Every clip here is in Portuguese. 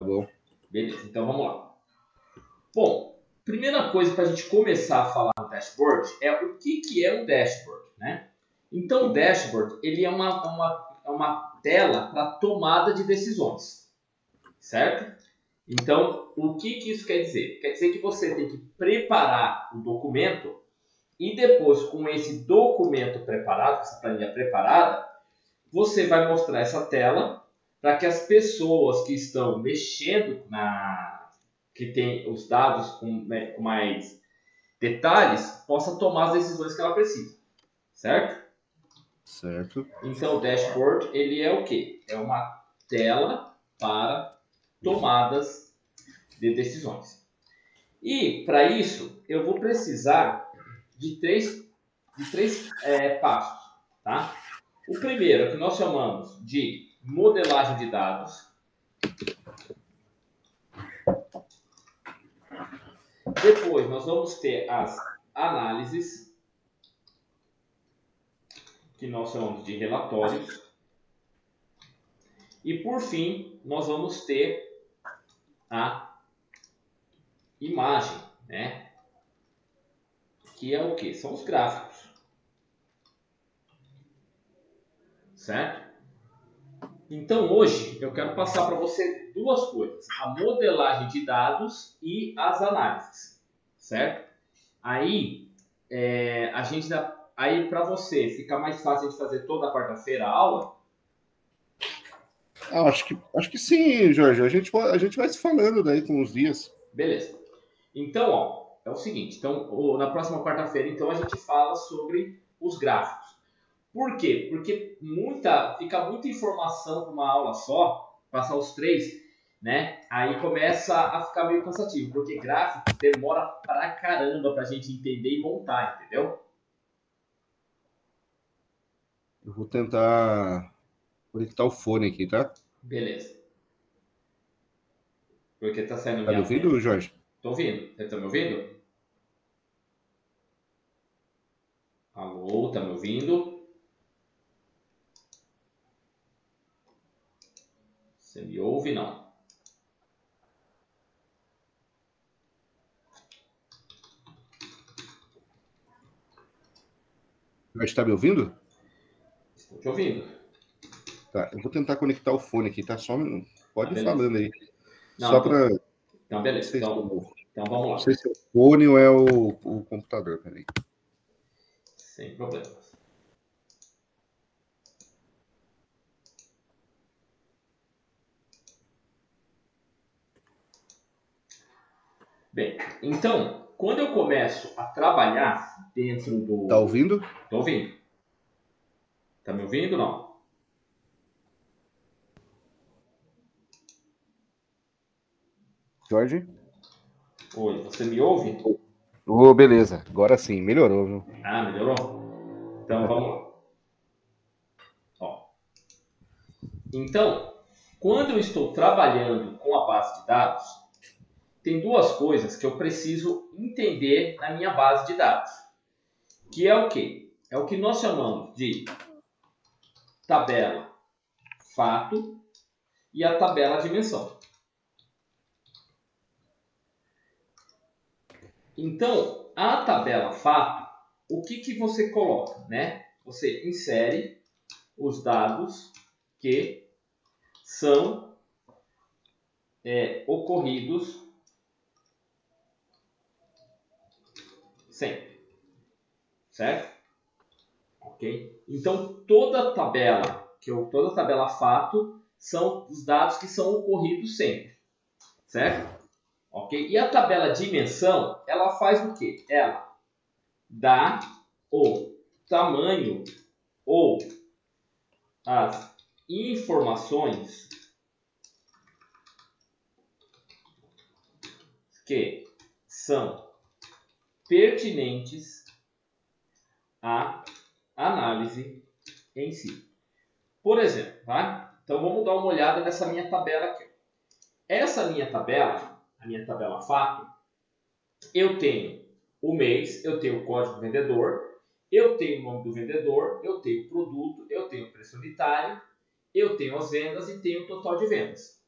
bom. Beleza, então vamos lá. Bom, primeira coisa para a gente começar a falar no dashboard é o que é um dashboard, né? Então o dashboard ele é uma tela para tomada de decisões, certo? Então o que isso quer dizer? Quer dizer que você tem que preparar o documento e depois com esse documento preparado, essa planilha preparada, você vai mostrar essa tela para que as pessoas que estão mexendo que tem os dados com mais detalhes, possa tomar as decisões que ela precisa, certo? Certo. Então o dashboard ele é o quê? É uma tela para tomadas de decisões. E para isso eu vou precisar de três passos, tá? O primeiro é que nós chamamos de modelagem de dados. Depois nós vamos ter as análises, que nós chamamos de relatórios. E por fim, nós vamos ter a imagem, né? Que é o que? São os gráficos. Certo? Então hoje eu quero passar para você duas coisas: a modelagem de dados e as análises, certo? Aí aí para você ficar mais fácil de fazer toda quarta-feira a aula. Acho que sim, Jorge. A gente vai se falando daí com os dias. Beleza. Então, ó, é o seguinte. Então, na próxima quarta-feira, então a gente fala sobre os gráficos. Por quê? Porque fica muita informação para uma aula só, passar os três, né? Aí começa a ficar meio cansativo, porque gráficos demora pra caramba pra gente entender e montar, entendeu? Eu vou tentar conectar o fone aqui, tá? Beleza. Porque tá saindo Tá me minha... ouvindo, Jorge? Tô ouvindo. Você tá me ouvindo? Alô, tá me ouvindo? Você me ouve? Não. Jorge, tá me ouvindo? Estou te ouvindo. Tá, eu vou tentar conectar o fone aqui, tá? Só um minuto. Pode ir Beleza. falando aí. Não, Só para. então Não beleza. sei se Então vamos não lá. sei se é o fone ou é o computador. Peraí. Sem problemas. Bem, então, quando eu começo a trabalhar dentro do... Tá ouvindo? Tô ouvindo. Tá me ouvindo ou não? Jorge? Oi, você me ouve? Ô, beleza. Agora sim, melhorou, viu? Ah, melhorou? Então vamos lá. Ó. Então, quando eu estou trabalhando com a base de dados, tem duas coisas que eu preciso entender na minha base de dados. Que é o quê? É o que nós chamamos de tabela fato e a tabela dimensão. Então, a tabela fato, o que você coloca, né? Você insere os dados que são ocorridos sempre, certo? Ok? Então, toda tabela fato são os dados que são ocorridos sempre, certo? Ok? E a tabela dimensão, ela faz o quê? Ela dá o tamanho ou as informações que são pertinentes à análise em si. Por exemplo, tá? Então vamos dar uma olhada nessa minha tabela aqui. Essa minha tabela, a minha tabela fato, eu tenho o mês, eu tenho o código do vendedor, eu tenho o nome do vendedor, eu tenho o produto, eu tenho o preço unitário, eu tenho as vendas e tenho o total de vendas.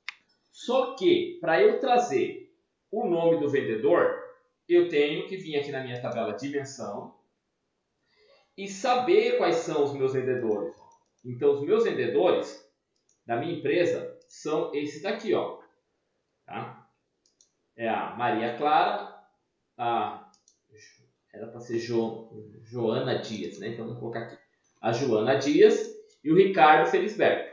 Só que, para eu trazer o nome do vendedor, eu tenho que vir aqui na minha tabela dimensão e saber quais são os meus vendedores. Então, os meus vendedores da minha empresa são esses daqui, ó. Tá? É a Maria Clara, era para ser Joana Dias, né? Então, vamos colocar aqui. A Joana Dias e o Ricardo Felisberto.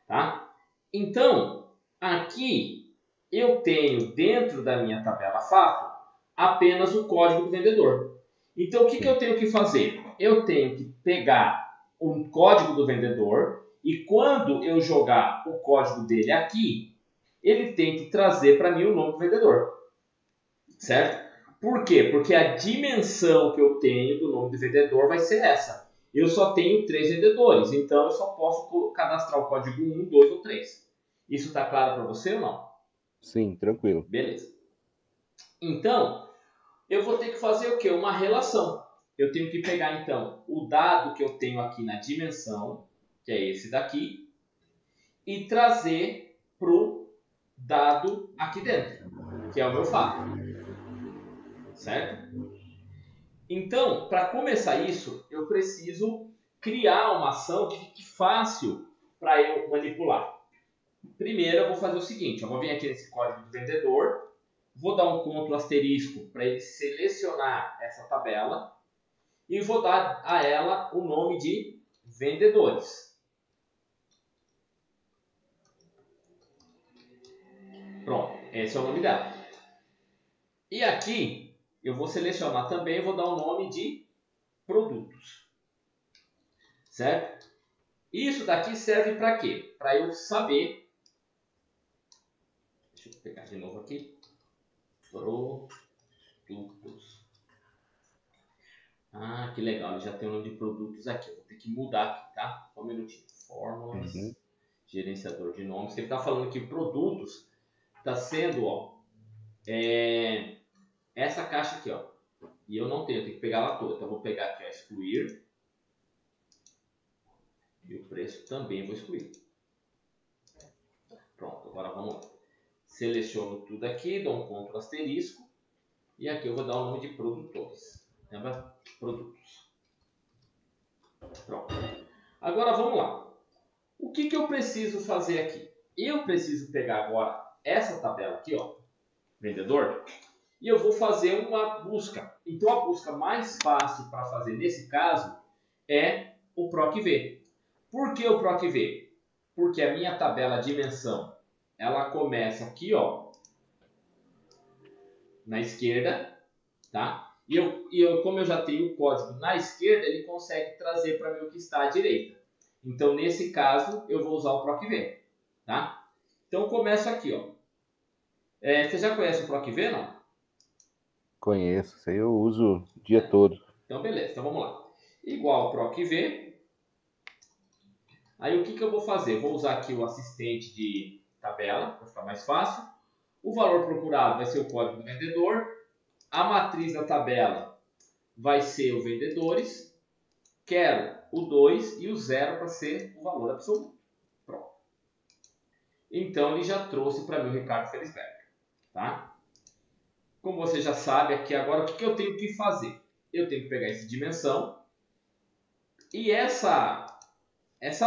Tá? Então, aqui eu tenho dentro da minha tabela fato apenas o código do vendedor. Então, o que eu tenho que fazer? Eu tenho que pegar o código do vendedor e quando eu jogar o código dele aqui, ele tem que trazer para mim o nome do vendedor. Certo? Por quê? Porque a dimensão que eu tenho do nome do vendedor vai ser essa. Eu só tenho 3 vendedores, então eu só posso cadastrar o código 1, 2 ou 3. Isso está claro para você ou não? Sim, tranquilo. Beleza. Então, eu vou ter que fazer o quê? Uma relação. Eu tenho que pegar, então, o dado que eu tenho aqui na dimensão, que é esse daqui, e trazer para o dado aqui dentro, que é o meu fato. Certo? Então, para começar isso, eu preciso criar uma ação que fique fácil para eu manipular. Primeiro, eu vou fazer o seguinte, eu vou vir aqui nesse código do vendedor, vou dar um Ctrl asterisco para ele selecionar essa tabela e vou dar a ela o nome de vendedores. Pronto, esse é o nome dela. E aqui, eu vou selecionar também e vou dar o nome de produtos. Certo? Isso daqui serve para quê? Para eu saber. Deixa eu pegar de novo aqui. Produtos. Ah, que legal. Ele já tem o nome de produtos aqui. Vou ter que mudar aqui, tá? Só um minutinho. Fórmulas. Gerenciador de nomes. Ele está falando que produtos está sendo, ó, essa caixa aqui, ó. E eu não tenho. Eu tenho que pegar ela toda. Então, eu vou pegar aqui, ó, excluir. E o preço também vou excluir. Pronto, agora vamos lá. Seleciono tudo aqui, dou um Ctrl asterisco. E aqui eu vou dar o nome de produtores. Lembra? Produtos. Pronto. Agora vamos lá. O que eu preciso fazer aqui? Eu preciso pegar agora essa tabela aqui, ó, vendedor, e eu vou fazer uma busca. Então a busca mais fácil para fazer nesse caso é o PROC-V. Por que o PROC-V? Porque a minha tabela dimensão, ela começa aqui, ó, na esquerda, tá? E como eu já tenho o código na esquerda, ele consegue trazer para mim o que está à direita. Então, nesse caso, eu vou usar o PROC-V, tá? Então, eu começo aqui, ó. Você já conhece o PROC-V, não? Conheço, isso aí eu uso o dia todo. Então, beleza. Então, vamos lá. Igual PROC-V. Aí, o que eu vou fazer? Vou usar aqui o assistente de tabela, para ficar mais fácil. O valor procurado vai ser o código do vendedor. A matriz da tabela vai ser o vendedores. Quero o 2 e o 0 para ser o valor absoluto. Pronto. Então, ele já trouxe para mim o Ricardo Felisberto. Tá? Como você já sabe aqui agora, o que eu tenho que fazer? Eu tenho que pegar essa dimensão e essa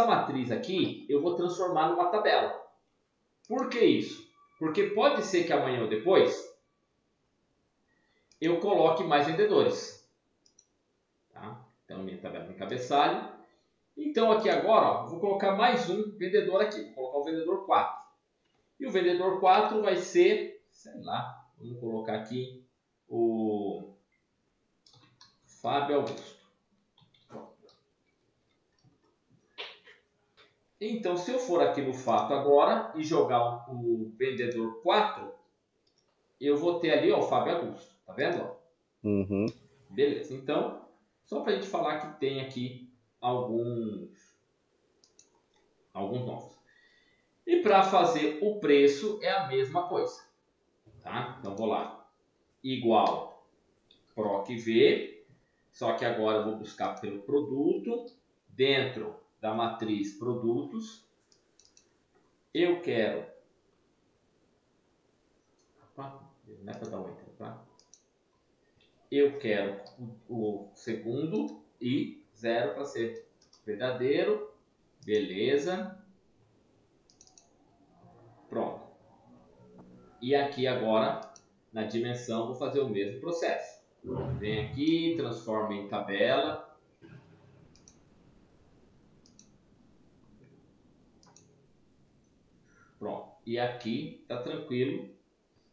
matriz aqui eu vou transformar numa tabela. Por que isso? Porque pode ser que amanhã ou depois eu coloque mais vendedores. Tá? Então, minha tabela de cabeçalho. Então, aqui agora, ó, vou colocar mais um vendedor aqui. Vou colocar o vendedor 4. E o vendedor 4 vai ser, sei lá, vamos colocar aqui o Fábio Augusto. Então, se eu for aqui no fato agora e jogar o vendedor 4, eu vou ter ali, ó, o Fábio Augusto. Tá vendo? Uhum. Beleza. Então, só para a gente falar que tem aqui alguns novos. E para fazer o preço é a mesma coisa. Tá? Então, vou lá. Igual PROC-V. Só que agora eu vou buscar pelo produto. Dentro da matriz produtos, eu quero Não é para dar um enter, tá? Eu quero o segundo e 0 para ser verdadeiro. Beleza. Pronto. E aqui agora, na dimensão, vou fazer o mesmo processo. Vem aqui, transforma em tabela. Pronto. E aqui está tranquilo.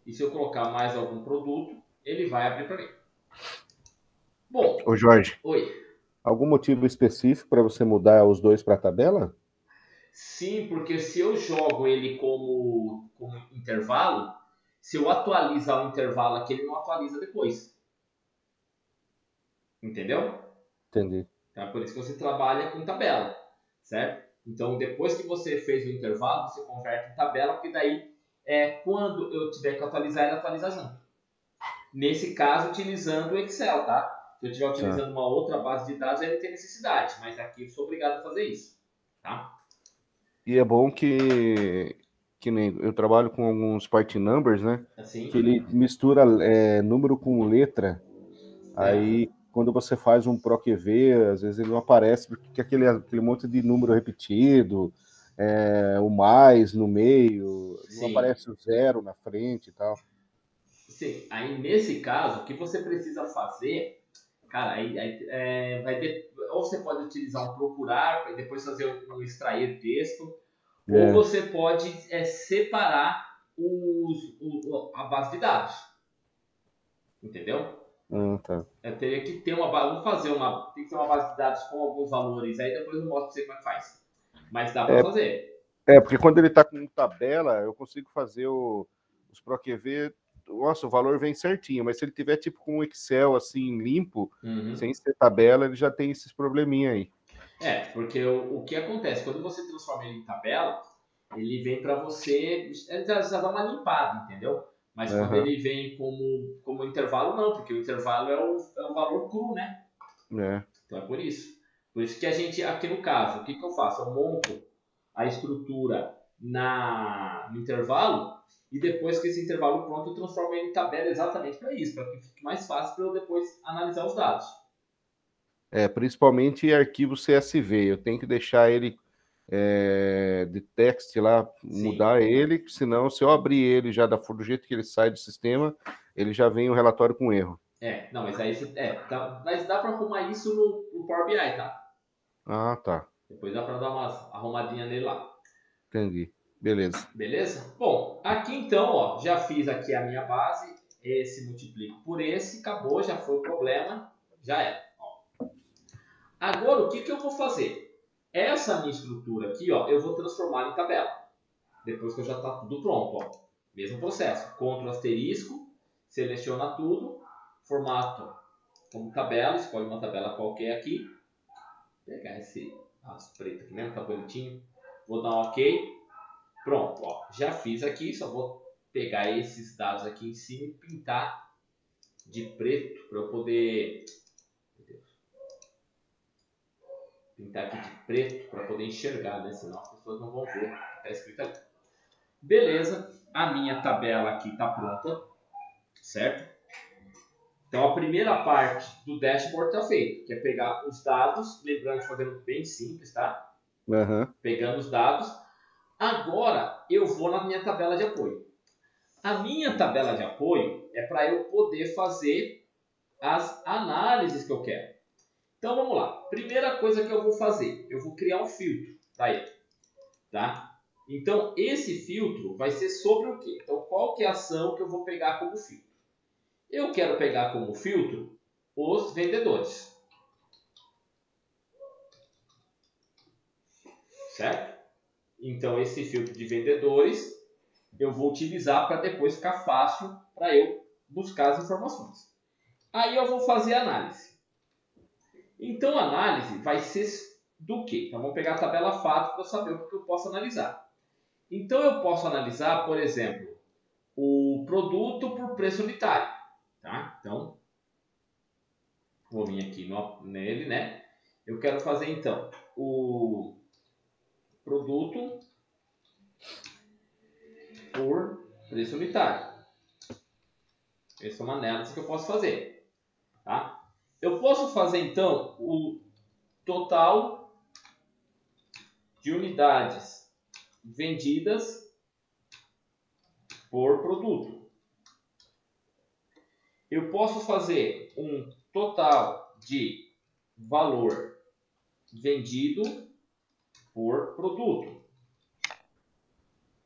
E se eu colocar mais algum produto, ele vai abrir para mim. Bom. Ô Jorge. Oi. Algum motivo específico para você mudar os dois para a tabela? Sim, porque se eu jogo ele como intervalo, se eu atualizar o intervalo aqui, ele não atualiza depois. Entendeu? Entendi. Então é por isso que você trabalha com tabela, certo? Então depois que você fez o intervalo, você converte em tabela, porque daí quando eu tiver que atualizar, ele atualiza junto. Nesse caso, utilizando o Excel, tá? Se eu estiver utilizando uma outra base de dados, aí não tem necessidade, mas aqui eu sou obrigado a fazer isso, tá? E é bom que nem eu trabalho com alguns part numbers, né? Assim. Que ele mistura número com letra. Aí, quando você faz um PROQV, às vezes ele não aparece porque aquele monte de número repetido, o mais no meio, Sim. não aparece o 0 na frente e tal. Sim, aí nesse caso, o que você precisa fazer, cara, aí vai ter, ou você pode utilizar um procurar e depois fazer um extrair texto, ou você pode separar a base de dados, entendeu? Tá. Eu teria que ter uma base, tem que ter uma base de dados com alguns valores, aí depois eu mostro pra você como é que faz. Mas dá para fazer. Porque quando ele está com tabela, eu consigo fazer os PROQV, nossa, o valor vem certinho, mas se ele tiver tipo com um Excel assim, limpo, sem ser tabela, ele já tem esses probleminha aí. Porque o que acontece, quando você transforma ele em tabela, ele vem para você, ele já dá uma limpada, entendeu? Mas quando ele vem como intervalo, não, porque o intervalo é o valor cru, né? Então é por isso. Por isso que a gente, aqui no caso, o que eu faço? Eu monto a estrutura no intervalo e depois que esse intervalo pronto, eu transformo ele em tabela exatamente para isso, para que fique mais fácil para eu depois analisar os dados. Principalmente arquivo CSV, eu tenho que deixar ele de text lá, mudar ele, senão se eu abrir ele já do jeito que ele sai do sistema, ele já vem o relatório com erro. Não, mas aí mas dá para arrumar isso no Power BI, tá? Ah, tá. Depois dá para dar umas arrumadinhas nele lá. Entendi. Beleza. Beleza? Bom, aqui então, ó, já fiz aqui a minha base, esse multiplico por esse, acabou, já foi o problema, já é. Ó. Agora, o que eu vou fazer? Essa minha estrutura aqui, ó, eu vou transformar em tabela. Depois que já está tudo pronto, ó. Mesmo processo. Ctrl asterisco, seleciona tudo, formato como tabela, escolhe uma tabela qualquer aqui. Vou pegar esse preto aqui mesmo, tá bonitinho. Vou dar um OK. Pronto, ó. Já fiz aqui, só vou pegar esses dados aqui em cima e pintar de preto para eu poder... Meu Deus. Pintar aqui de preto para poder enxergar, né? Senão as pessoas não vão ver o que está escrito ali. Beleza, a minha tabela aqui está pronta, certo? Então a primeira parte do dashboard está feita, que é pegar os dados, lembrando de fazer bem simples, tá? Pegando os dados. Agora eu vou na minha tabela de apoio. A minha tabela de apoio é para eu poder fazer as análises que eu quero. Então vamos lá. Primeira coisa que eu vou fazer, eu vou criar um filtro para ele, tá? Então, esse filtro vai ser sobre o quê? Então, qual que é a ação que eu vou pegar como filtro? Eu quero pegar como filtro os vendedores. Certo? Então, esse filtro de vendedores eu vou utilizar para depois ficar fácil para eu buscar as informações. Aí eu vou fazer a análise. Então, a análise vai ser do quê? Então, vamos pegar a tabela fato para eu saber o que eu posso analisar. Então, eu posso analisar, por exemplo, o produto por preço unitário. Tá? Então, vou vir aqui nele, né? Eu quero fazer, então, o produto por preço unitário. Essa é uma análise que eu posso fazer. Tá? Eu posso fazer, então, o total de unidades vendidas por produto. Eu posso fazer um total de valor vendido por produto.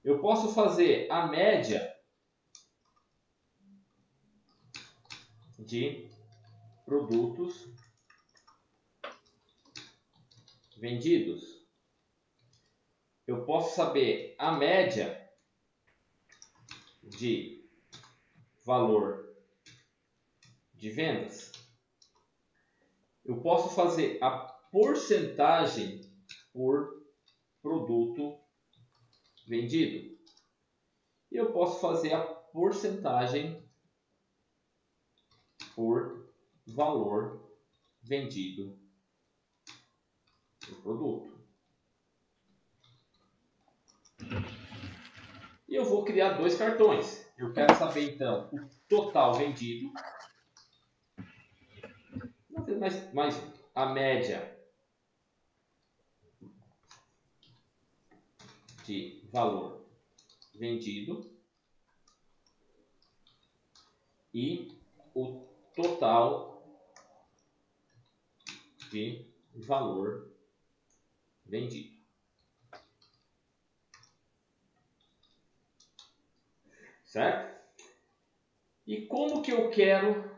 Eu posso fazer a média de produtos vendidos. Eu posso saber a média de valor de vendas. Eu posso fazer a porcentagem por produto vendido. E eu posso fazer a porcentagem por valor vendido do produto. E eu vou criar dois cartões. Eu quero saber, então, o total vendido. Mais a média de valor vendido e o total de valor vendido. Certo? E como que eu quero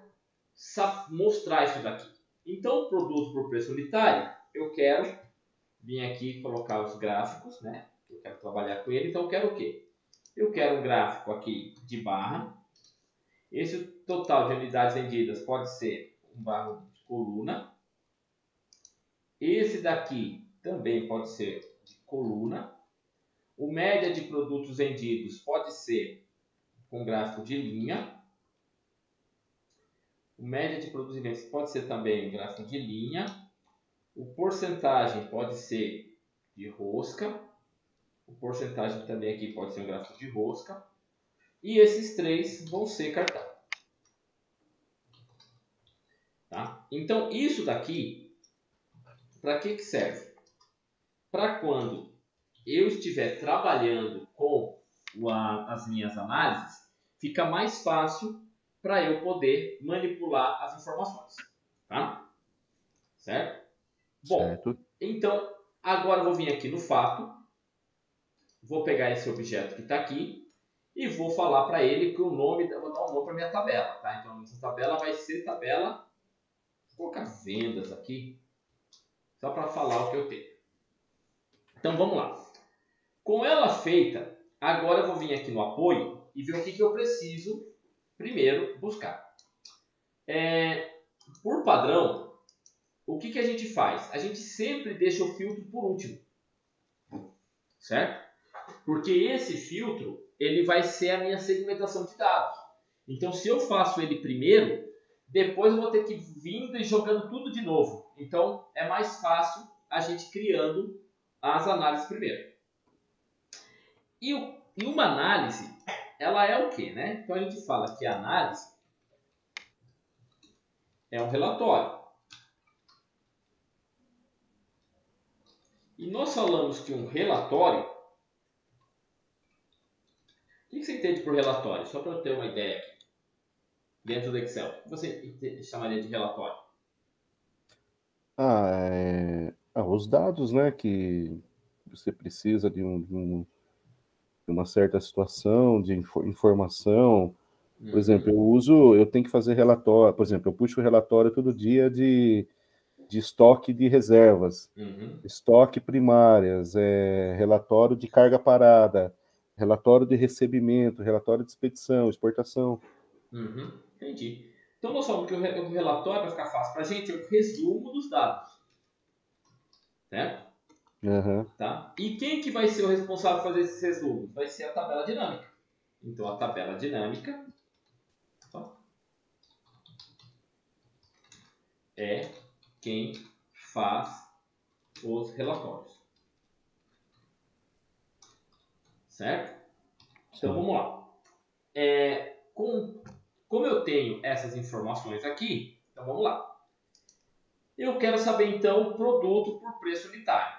mostrar isso daqui? Então, produto por preço unitário, eu quero vir aqui e colocar os gráficos, né? Eu quero trabalhar com ele, então eu quero o quê? Eu quero um gráfico aqui de barra. Esse total de unidades vendidas pode ser um barra de coluna. Esse daqui também pode ser de coluna. O média de produtos vendidos pode ser com gráfico de linha. O média de produtos vendidos pode ser também um gráfico de linha. O porcentagem pode ser de rosca. O porcentagem também aqui pode ser um gráfico de rosca. E esses três vão ser cartão. Tá? Então, isso daqui, para que serve? Para quando eu estiver trabalhando com as minhas análises, fica mais fácil para eu poder manipular as informações. Tá? Certo? Bom, Certo. então, agora eu vou vir aqui no fato, vou pegar esse objeto que está aqui e vou falar para ele que o nome, eu vou dar um nome para minha tabela. Tá? Então, essa tabela vai ser tabela, vou colocar vendas aqui, só para falar o que eu tenho. Então, vamos lá. Com ela feita, agora eu vou vir aqui no apoio e ver o que eu preciso primeiro buscar. Por padrão, o que a gente faz? A gente sempre deixa o filtro por último, certo? Porque esse filtro ele vai ser a minha segmentação de dados. Então, se eu faço ele primeiro, depois eu vou ter que vir e jogando tudo de novo. Então, é mais fácil a gente criando as análises primeiro. E uma análise, ela é o quê, né? Então, a gente fala que a análise é um relatório. E nós falamos que um relatório... O que você entende por relatório? Só para eu ter uma ideia aqui. Dentro do Excel. O que você chamaria de relatório? Os dados, né, que você precisa de uma certa situação, de informação. Por exemplo, eu tenho que fazer relatório, por exemplo, eu puxo o relatório todo dia de estoque de reservas, estoque primárias, relatório de carga parada, relatório de recebimento, relatório de expedição, exportação. Entendi. Então, nós falamos que o relatório, para ficar fácil para a gente, é o resumo dos dados. Certo? Tá? E quem que vai ser o responsável por fazer esses resumos? Vai ser a tabela dinâmica. Então, a tabela dinâmica é quem faz os relatórios. Certo? Então, vamos lá. como eu tenho essas informações aqui, então vamos lá. Eu quero saber então o produto por preço unitário.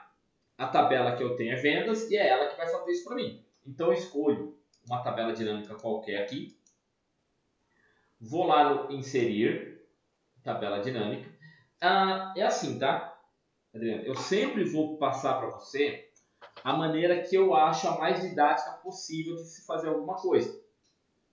A tabela que eu tenho é vendas e é ela que vai fazer isso para mim. Então eu escolho uma tabela dinâmica qualquer aqui. Vou lá no inserir, tabela dinâmica. É assim, tá, Adriano? Eu sempre vou passar para você a maneira que eu acho a mais didática possível de se fazer alguma coisa.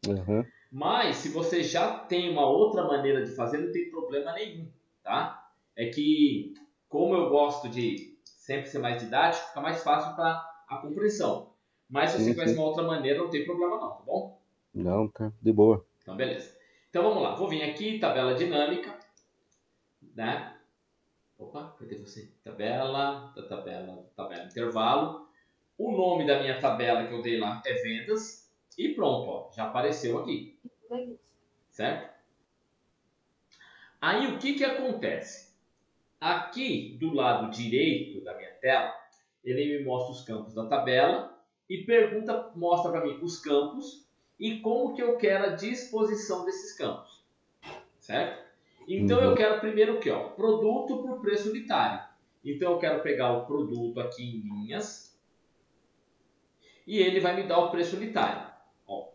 Uhum. Mas se você já tem uma outra maneira de fazer, não tem problema nenhum, tá? É que, como eu gosto de sempre ser mais didático, fica mais fácil para a compreensão. Mas se você conhece uma outra maneira, não tem problema não, tá bom? Não, tá de boa. Então, beleza. Então, vamos lá. Vou vir aqui, tabela dinâmica, né? Opa, cadê você? Tabela, intervalo. O nome da minha tabela que eu dei lá é vendas. E pronto, ó, já apareceu aqui. Certo? Aí, o que acontece? Aqui, do lado direito da minha tela, ele me mostra os campos da tabela e mostra para mim os campos e como que eu quero a disposição desses campos. Certo? Então, eu quero primeiro o que? Ó, produto por preço unitário. Então, eu quero pegar o produto aqui em linhas e ele vai me dar o preço unitário. Ó.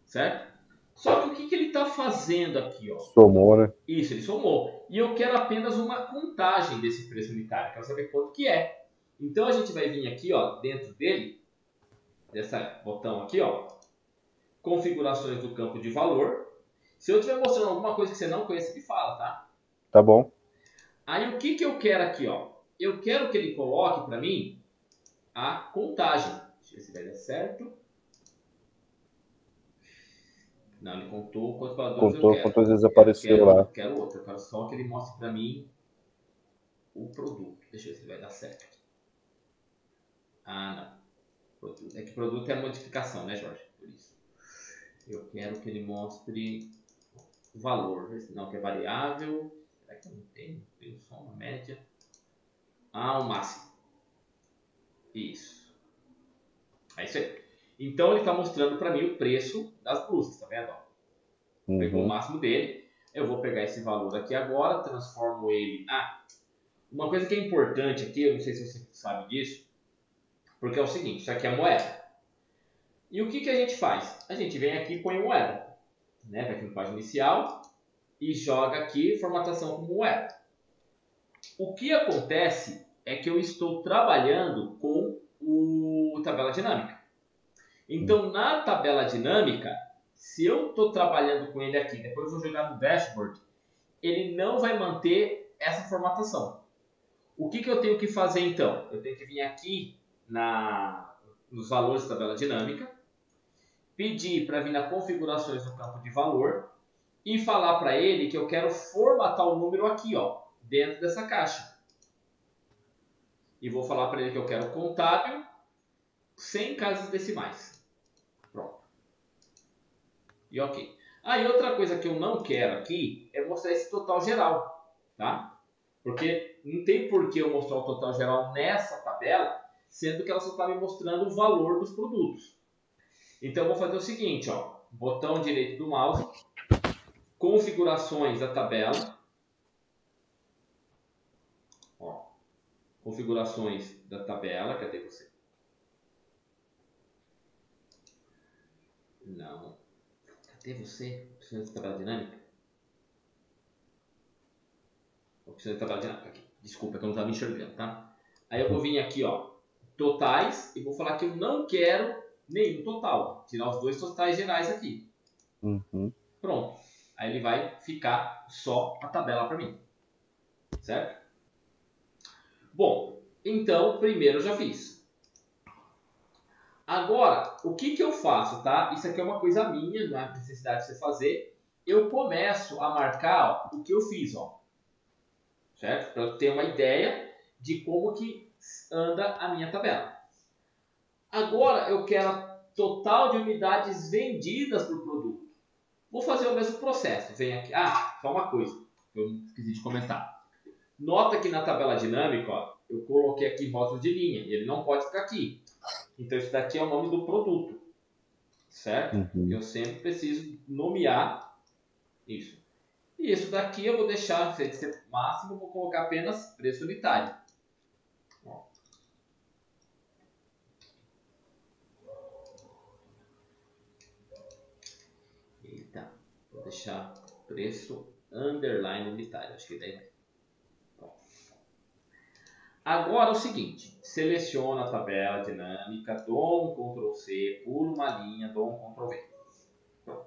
Certo? Só que o que ele está fazendo aqui? Ó? Somou, né? Isso, ele somou. E eu quero apenas uma contagem desse preço unitário. Quero saber quanto que é. Então, a gente vai vir aqui, ó, dentro dele, desse botão aqui, ó, configurações do campo de valor. Se eu estiver mostrando alguma coisa que você não conhece, me fala, tá? Tá bom. Aí, o que eu quero aqui, ó? Eu quero que ele coloque para mim a contagem. Deixa eu ver se vai dar certo. Não, ele contou quantos quadradores eu quero. Quantas vezes apareceu lá. Quero outro. Eu quero só que ele mostre para mim o produto. Deixa eu ver se vai dar certo. Ah, não. É que produto é modificação, né, Jorge? Por isso. Eu quero que ele mostre o valor. Não, que é variável. Será que eu não tenho? Tenho só uma média. Ah, o máximo. Isso. É isso aí. Então ele está mostrando para mim o preço das blusas, tá vendo? Pegou o máximo dele. Eu vou pegar esse valor aqui agora, transformo ele. Uma coisa que é importante aqui, eu não sei se você sabe disso, porque é o seguinte, isso aqui é moeda. E o que a gente faz? A gente vem aqui e põe moeda, né? Vai aqui no página inicial e joga aqui formatação como moeda. O que acontece é que eu estou trabalhando com o tabela dinâmica. Então, na tabela dinâmica, se eu estou trabalhando com ele aqui, depois eu vou jogar no dashboard, ele não vai manter essa formatação. O que eu tenho que fazer então? Eu tenho que vir aqui nos valores da tabela dinâmica, pedir para vir na configurações do campo de valor e falar para ele que eu quero formatar o número aqui, ó, dentro dessa caixa. E vou falar para ele que eu quero contábil sem casas decimais. Pronto. E ok. E outra coisa que eu não quero aqui é mostrar esse total geral, tá? Porque não tem por que eu mostrar o total geral nessa tabela, sendo que ela só está me mostrando o valor dos produtos. Então eu vou fazer o seguinte, ó, botão direito do mouse, configurações da tabela, ó, configurações da tabela, cadê você? Não, cadê você? Opções da tabela dinâmica? Opções da tabela dinâmica aqui. Desculpa que eu não estava enxergando, tá? Aí eu vou vir aqui, ó, totais, e vou falar que eu não quero nenhum total. Tirar os dois totais gerais aqui. Pronto. Aí ele vai ficar só a tabela para mim. Certo? Bom, então, primeiro eu já fiz. Agora, o que eu faço, tá? Isso aqui é uma coisa minha, não é necessidade de você fazer. Eu começo a marcar o que eu fiz, ó. Certo? Para eu ter uma ideia de como que anda a minha tabela. Agora eu quero total de unidades vendidas por produto. Vou fazer o mesmo processo. Vem aqui. Só uma coisa que eu esqueci de comentar. Nota que na tabela dinâmica, ó, eu coloquei aqui rótulo de linha. E ele não pode ficar aqui. Então, isso daqui é o nome do produto. certo? Uhum. Eu sempre preciso nomear isso. E isso daqui eu vou deixar, se ser máximo, vou colocar apenas preço unitário. Ó. Eita, vou deixar preço underline unitário, acho que daí. Agora é o seguinte, seleciono a tabela dinâmica, dou um Ctrl C, pulo uma linha, dou um Ctrl V. Pronto.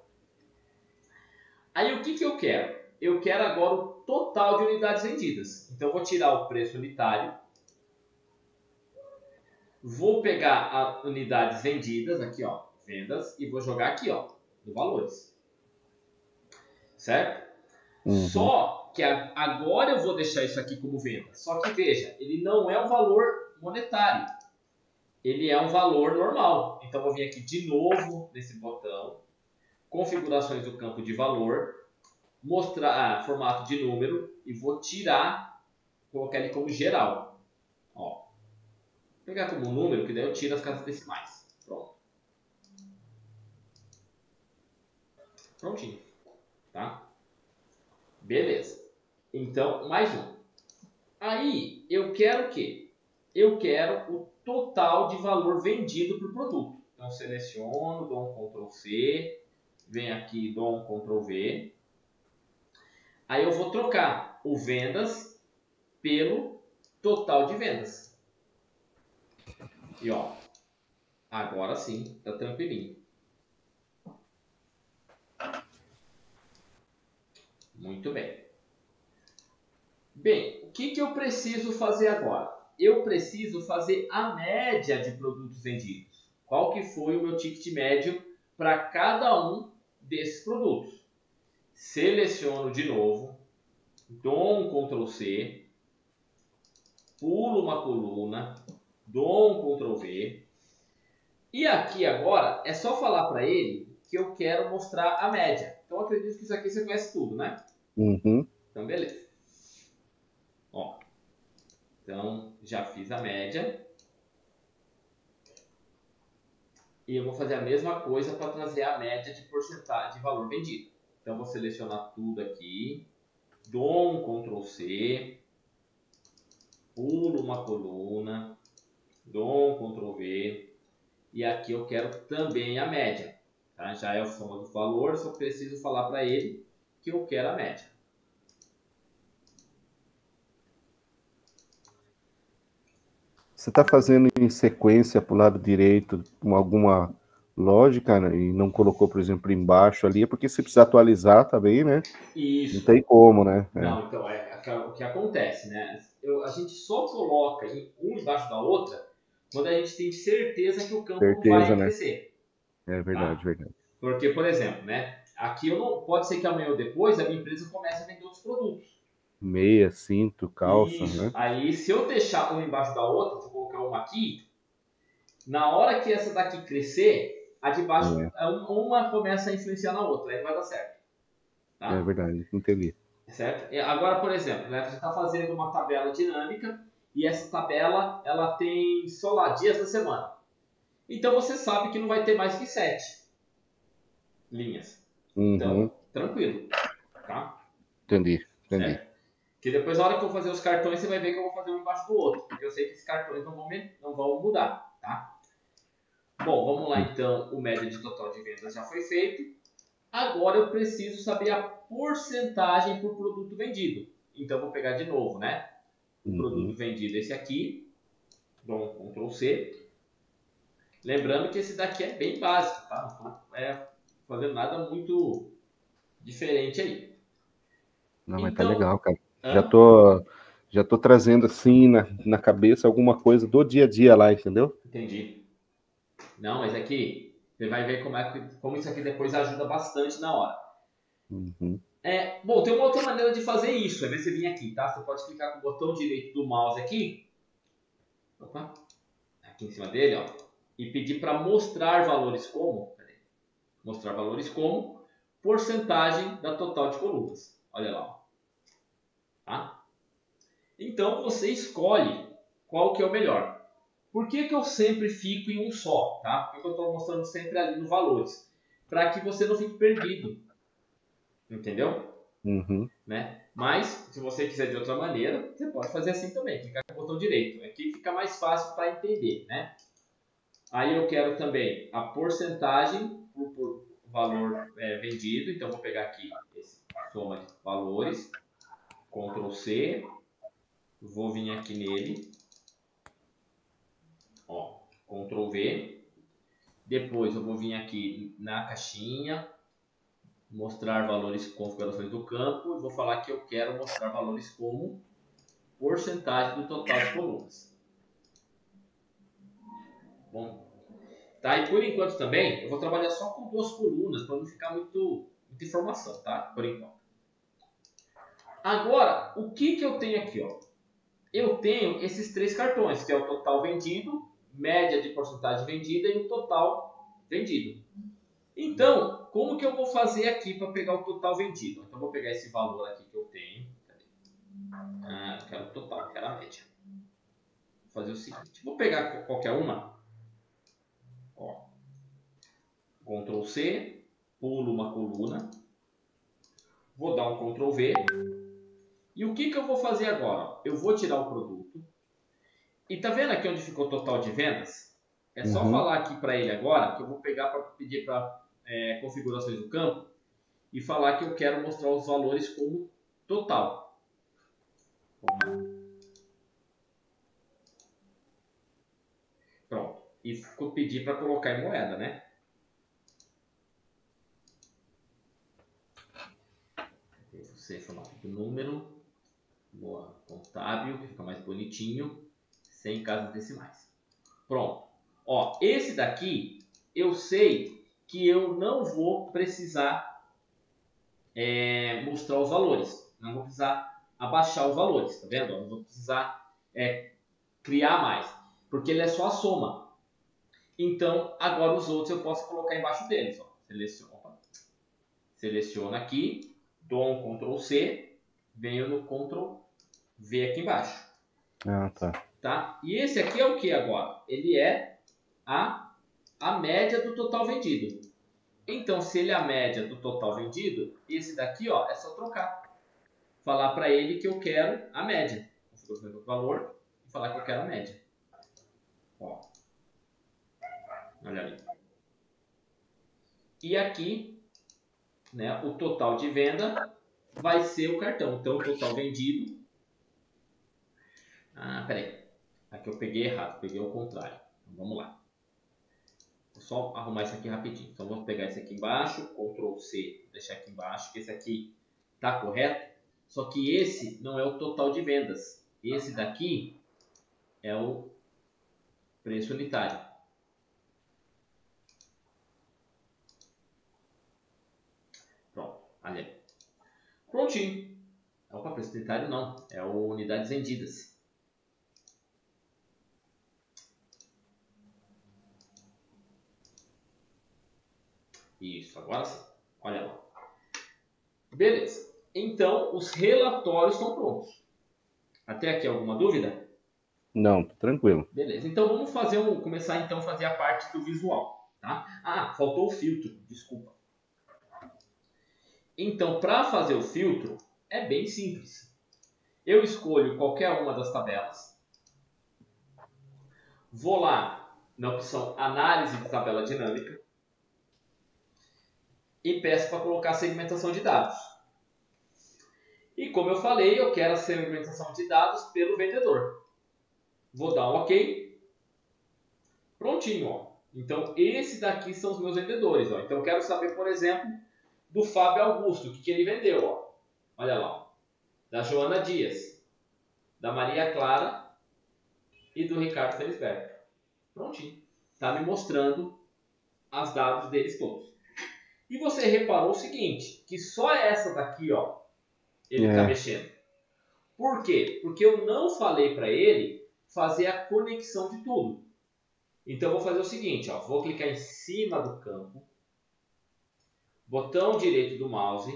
Aí o que eu quero? Eu quero agora o total de unidades vendidas. Então eu vou tirar o preço unitário, vou pegar as unidades vendidas, aqui ó, vendas, e vou jogar aqui ó, no valores. Certo? Uhum. Só que agora eu vou deixar isso aqui como venda. Só que veja, ele não é um valor monetário. Ele é um valor normal. Então, eu vou vir aqui de novo nesse botão, configurações do campo de valor, mostrar formato de número e vou tirar, colocar ele como geral. Ó, vou pegar como número, que daí eu tiro as casas decimais. Pronto. Prontinho. Tá? Beleza. Então, mais um. Aí, eu quero o quê? Eu quero o total de valor vendido para o produto. Então, seleciono, dou um Ctrl C, venho aqui, dou um Ctrl V. Aí eu vou trocar o vendas pelo total de vendas. E ó, agora sim, tá tranquilinho. Muito bem. Bem, o que eu preciso fazer agora? Eu preciso fazer a média de produtos vendidos. Qual que foi o meu ticket médio para cada um desses produtos? Seleciono de novo, dou um Ctrl C, pulo uma coluna, dou um Ctrl V. E aqui agora é só falar para ele que eu quero mostrar a média. Então eu acredito que isso aqui você conhece tudo, né? Uhum. Então beleza. Ó, então já fiz a média. E eu vou fazer a mesma coisa para trazer a média de porcentagem de valor vendido. Então vou selecionar tudo aqui, dou um Ctrl C, pulo uma coluna, dou um Ctrl V e aqui eu quero também a média. Tá? Já é a soma do valor, só preciso falar para ele que eu quero a média. Você está fazendo em sequência para o lado direito com alguma lógica, né, e não colocou, por exemplo, embaixo ali, é porque você precisa atualizar também, né? Isso. Não tem como, né? Não, então, o que acontece, né? A gente só coloca um embaixo da outra quando a gente tem certeza que o campo não Certeza, vai né? crescer. É verdade, Tá? verdade. Porque, por exemplo, né? Aqui eu não, pode ser que amanhã ou depois a minha empresa comece a vender outros produtos. Meia, cinto, calça, Isso. né? Aí, se eu deixar uma embaixo da outra, vou colocar uma aqui, na hora que essa daqui crescer, a de baixo, uma começa a influenciar na outra, aí não vai dar certo. É Tá? verdade, entendi. Certo? Agora, por exemplo, né, você está fazendo uma tabela dinâmica e essa tabela ela tem só lá dias da semana. Então você sabe que não vai ter mais que 7 linhas. Uhum. Então, tranquilo. Tá? Entendi, entendi. Certo? Que depois, na hora que eu fazer os cartões, você vai ver que eu vou fazer um embaixo do outro. Porque eu sei que esses cartões não vão mudar. Tá? Bom, vamos lá então. O média de total de vendas já foi feito. Agora eu preciso saber a porcentagem por produto vendido. Então eu vou pegar de novo, né? O produto vendido esse aqui. Dou um Ctrl C. Lembrando que esse daqui é bem básico, tá? Não é fazendo nada muito diferente aí. Não, mas tá Então, legal, cara. Já tô trazendo assim na cabeça alguma coisa do dia a dia lá, entendeu? entendi. Não, mas aqui você vai ver como isso aqui depois ajuda bastante na hora. Uhum. Bom, tem uma outra maneira de fazer isso. É ver se você vir aqui, tá? Você pode clicar com o botão direito do mouse aqui. Opa, aqui em cima dele, ó. E pedir para mostrar valores como. Mostrar valores como porcentagem da total de colunas. Olha lá. Ó. Tá? Então você escolhe qual que é o melhor. Por que eu sempre fico em um só? Tá? Por que eu estou mostrando sempre ali no valores? para que você não fique perdido. Entendeu? Uhum. Né? Mas, se você quiser de outra maneira, você pode fazer assim também, clicar com o botão direito. Aqui fica mais fácil para entender, né? Aí eu quero também a porcentagem por valor vendido. Então, vou pegar aqui esse soma de valores, Ctrl C, vou vir aqui nele, ó, Ctrl V. Depois eu vou vir aqui na caixinha, mostrar valores com configurações do campo, e vou falar que eu quero mostrar valores como porcentagem do total de colunas. Bom, tá? E por enquanto também, eu vou trabalhar só com 2 colunas, para não ficar muita informação, tá? Por enquanto. Agora, o que eu tenho aqui, ó? Eu tenho esses 3 cartões, que é o total vendido, média de porcentagem vendida e o total vendido. Então, como que eu vou fazer aqui para pegar o total vendido? Então, eu vou pegar esse valor aqui que eu tenho. Eu quero o total, eu quero a média. Vou fazer o seguinte, vou pegar qualquer uma. Ó, Ctrl C, pulo uma coluna. Vou dar um Ctrl V. E o que eu vou fazer agora? Eu vou tirar o produto. E tá vendo aqui onde ficou o total de vendas? É só falar aqui para ele agora, que eu vou pegar para pedir para configurações do campo e falar que eu quero mostrar os valores como total. Pronto. E pedir para colocar em moeda, né? Você formato do número, boa, contábil, que fica mais bonitinho, sem casas decimais. Pronto. Ó, esse daqui eu sei que eu não vou precisar mostrar os valores. Não vou precisar abaixar os valores, tá vendo? Não vou precisar criar mais, porque ele é só a soma. Então, agora os outros eu posso colocar embaixo deles. Ó. Seleciono aqui, dou um Ctrl C, venho no Ctrl V aqui embaixo. Tá? E esse aqui é o que agora? Ele é a média do total vendido. Então, se ele é a média do total vendido, esse daqui ó, é só trocar. Falar para ele que eu quero a média. O valor e falar que eu quero a média. Ó. Olha ali. E aqui, né, o total de venda vai ser o cartão. Então, o total vendido... peraí. Aqui eu peguei errado, peguei ao contrário. Então, vamos lá. Vou só arrumar isso aqui rapidinho. Então, vou pegar esse aqui embaixo, Ctrl C, deixar aqui embaixo, que esse aqui está correto. Só que esse não é o total de vendas. Esse daqui é o preço unitário. Pronto, ali. Prontinho. Opa, preço unitário não, é o unidades vendidas. Isso, agora sim. Olha lá. Beleza. Então, os relatórios estão prontos. Até aqui alguma dúvida? Não, tranquilo. Beleza. Então, vamos começar então a fazer a parte do visual. Tá? Faltou o filtro. Desculpa. Então, para fazer o filtro, é bem simples. Eu escolho qualquer uma das tabelas. Vou lá na opção Análise de tabela dinâmica. E peço para colocar segmentação de dados. E como eu falei, eu quero a segmentação de dados pelo vendedor. Vou dar um OK. Prontinho. Ó. Então, esse daqui são os meus vendedores. Ó. Então, eu quero saber, por exemplo, do Fábio Augusto, o que ele vendeu. Ó. Olha lá. Ó. Da Joana Dias, da Maria Clara e do Ricardo Felisberto. Prontinho. Está me mostrando os dados deles todos. E você reparou o seguinte, que só essa daqui, ó, ele está mexendo. Por quê? Porque eu não falei para ele fazer a conexão de tudo. Então, eu vou fazer o seguinte, ó, vou clicar em cima do campo, botão direito do mouse,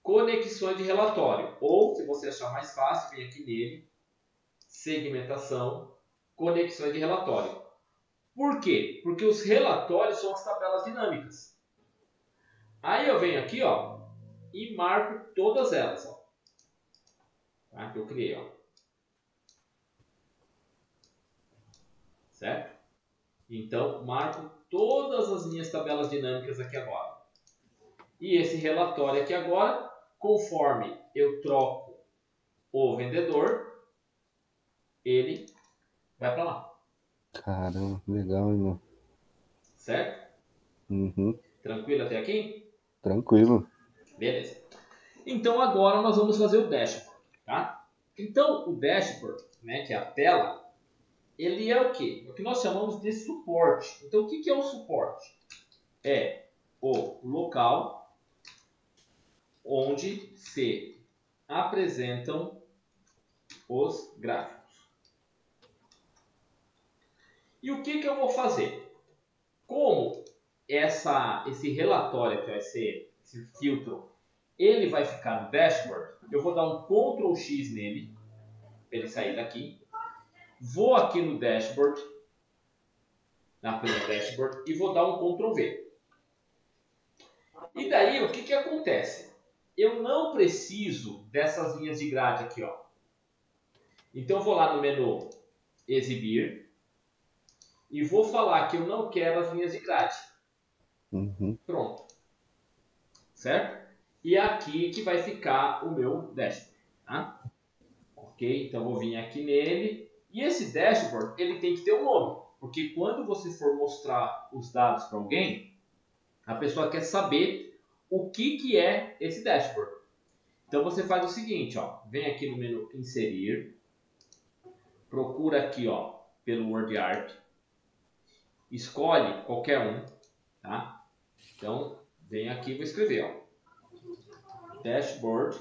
conexões de relatório. Ou, se você achar mais fácil, vem aqui nele, segmentação, conexões de relatório. Por quê? Porque os relatórios são as tabelas dinâmicas. Aí eu venho aqui, ó, e marco todas elas, ó. Tá? Que eu criei, ó. Certo? Então, marco todas as minhas tabelas dinâmicas aqui agora. E esse relatório aqui agora, conforme eu troco o vendedor, ele vai para lá. Caramba, legal, irmão. Certo? Uhum. Tranquilo até aqui? Tranquilo. Beleza. Então agora nós vamos fazer o dashboard, tá? Então o dashboard, né, que é a tela, ele é o quê? O que nós chamamos de suporte. Então o que é o suporte? É o local onde se apresentam os gráficos. E o que eu vou fazer? Como esse relatório, que vai ser esse filtro, ele vai ficar no dashboard, eu vou dar um Ctrl X nele, para ele sair daqui. Vou aqui no dashboard, na planilha dashboard, e vou dar um Ctrl V. E daí, o que acontece? Eu não preciso dessas linhas de grade aqui, ó. Então, eu vou lá no menu Exibir e vou falar que eu não quero as linhas de grade. Uhum. Pronto. Certo? E é aqui que vai ficar o meu dashboard. Tá? Ok? Então, eu vou vir aqui nele. E esse dashboard, ele tem que ter um nome. Porque quando você for mostrar os dados para alguém, a pessoa quer saber o que é esse dashboard. Então, você faz o seguinte, ó. Vem aqui no menu Inserir. Procura aqui, ó, pelo WordArt. Escolhe qualquer um, tá? Então, vem aqui e vou escrever, ó. Dashboard.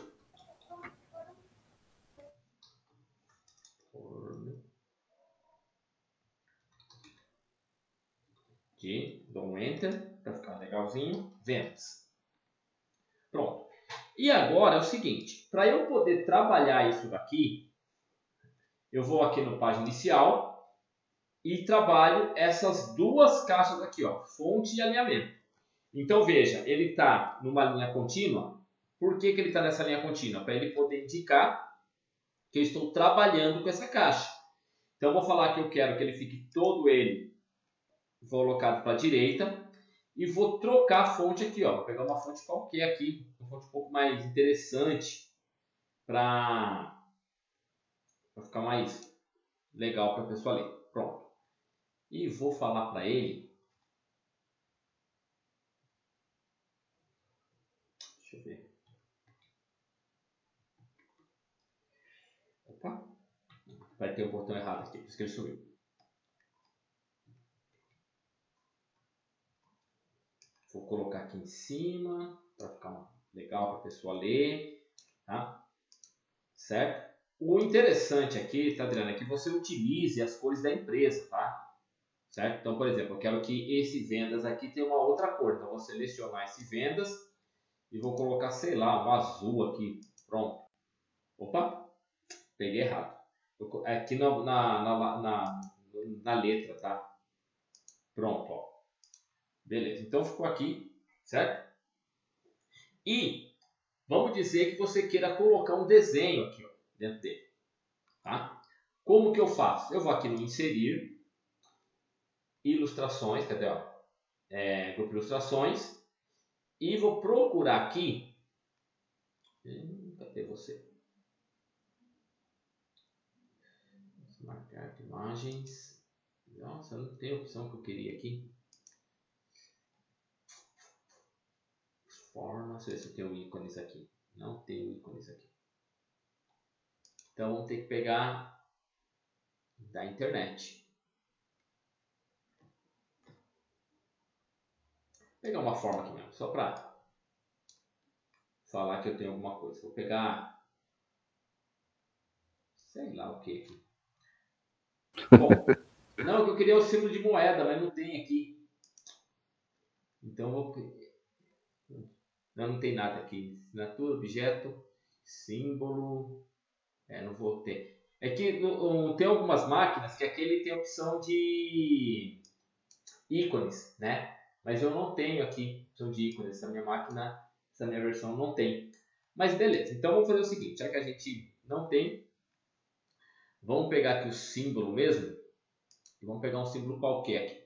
Aqui, dou um Enter para ficar legalzinho. Vendas. Pronto. E agora é o seguinte, para eu poder trabalhar isso daqui, eu vou aqui no página inicial e trabalho essas duas caixas aqui, ó, fonte e alinhamento. Então veja, ele está numa linha contínua. Por que ele está nessa linha contínua? Para ele poder indicar que eu estou trabalhando com essa caixa. Então eu vou falar que eu quero que ele fique todo ele colocado para a direita e vou trocar a fonte aqui, ó. Vou pegar uma fonte qualquer aqui, uma fonte um pouco mais interessante para ficar mais legal para a pessoa ler. Pronto. E vou falar para ele. Deixa eu ver. Opa. Vai ter um botão errado aqui, por isso que ele sumiu. Vou colocar aqui em cima para ficar legal para a pessoa ler, tá? Certo? O interessante aqui, tá, Adriana, é que você utilize as cores da empresa, tá? Certo? Então, por exemplo, eu quero que esse vendas aqui tenha uma outra cor. Então, vou selecionar esse vendas e vou colocar, sei lá, um azul aqui. Pronto. Opa, peguei errado. Aqui na letra, tá? Pronto, ó. Beleza. Então, ficou aqui, certo? E vamos dizer que você queira colocar um desenho aqui, ó, dentro dele. Tá? Como que eu faço? Eu vou aqui no Inserir, Ilustrações, cadê? Ó? Grupo Ilustrações, e vou procurar aqui. Cadê você? Marcar imagens. Nossa, não tem a opção que eu queria aqui. Formas, ver se eu tenho ícones aqui. Não tenho ícones aqui. Então vamos ter que pegar da internet. Vou pegar uma forma aqui mesmo, só para falar que eu tenho alguma coisa. Vou pegar, sei lá o que aqui. Bom, não, eu queria o símbolo de moeda, mas não tem aqui. Então vou... Não tem nada aqui. Assinatura, objeto, símbolo. Não vou ter. É que tem algumas máquinas que aquele tem a opção de ícones, né? Mas eu não tenho aqui opção de ícones. Essa minha máquina, essa minha versão não tem. Mas beleza, então vamos fazer o seguinte, já que a gente não tem, vamos pegar aqui o símbolo mesmo, e vamos pegar um símbolo qualquer aqui.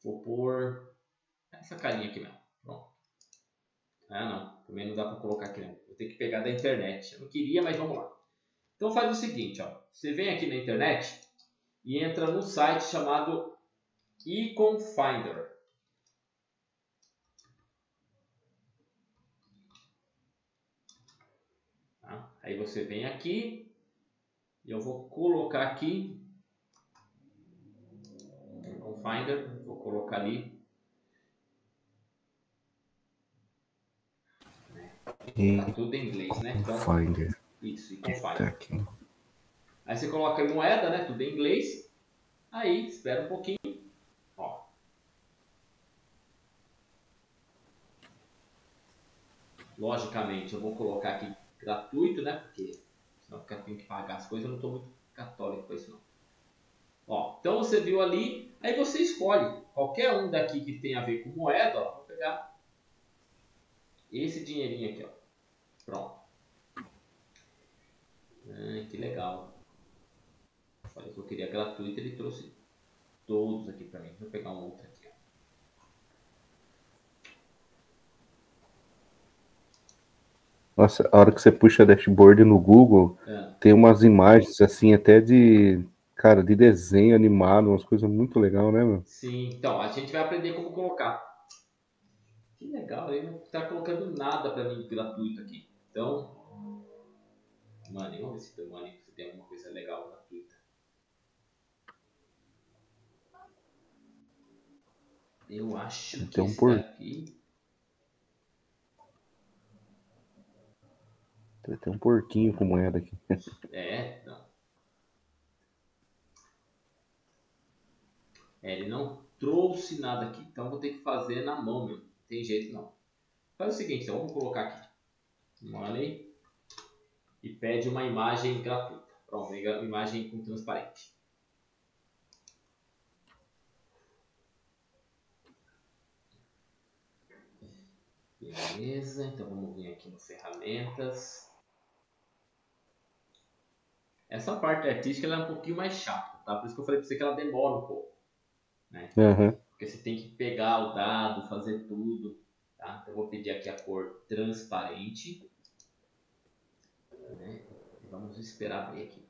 Vou pôr essa carinha aqui mesmo. Pronto. Ah, não, também não dá para colocar aqui não. Vou ter que pegar da internet. Eu não queria, mas vamos lá. Então faz o seguinte, ó. Você vem aqui na internet e entra num site chamado Icon Finder. Tá? Aí você vem aqui e eu vou colocar aqui Icon Finder, vou colocar ali. Tá tudo em inglês, né? Então, Finder. isso, Icon Tá Finder. aqui. Aí você coloca aí moeda, né? Tudo em inglês. Aí, espera um pouquinho. Ó. Logicamente, eu vou colocar aqui gratuito, né? Porque senão eu tenho que pagar as coisas. Eu não estou muito católico com isso, não. Ó, então você viu ali. Aí você escolhe qualquer um daqui que tem a ver com moeda. Ó, vou pegar esse dinheirinho aqui, ó. Pronto. Que legal. Falei que eu queria gratuito, ele trouxe todos aqui para mim. Vou pegar um outro aqui, ó. Nossa, a hora que você puxa dashboard no Google, tem umas imagens assim, até de, cara, de desenho animado, umas coisas muito legais, né, meu? Sim, então, a gente vai aprender como colocar. Que legal, ele não tá colocando nada para mim gratuito aqui. Então, mano, vamos ver se tem alguma coisa legal gratuita. Eu acho que esse daqui... Tem um porquinho com moeda aqui. Não. Ele não trouxe nada aqui, então vou ter que fazer na mão, meu. Não tem jeito não. Faz o seguinte, então, vamos colocar aqui. Money. E pede uma imagem gratuita. Pronto, uma imagem com transparente. Beleza, então vamos vir aqui no ferramentas. Essa parte artística ela é um pouquinho mais chata, tá? Por isso que eu falei pra você que ela demora um pouco, né? Porque você tem que pegar o dado, fazer tudo, tá? Então eu vou pedir aqui a cor transparente, né? E vamos esperar abrir aqui.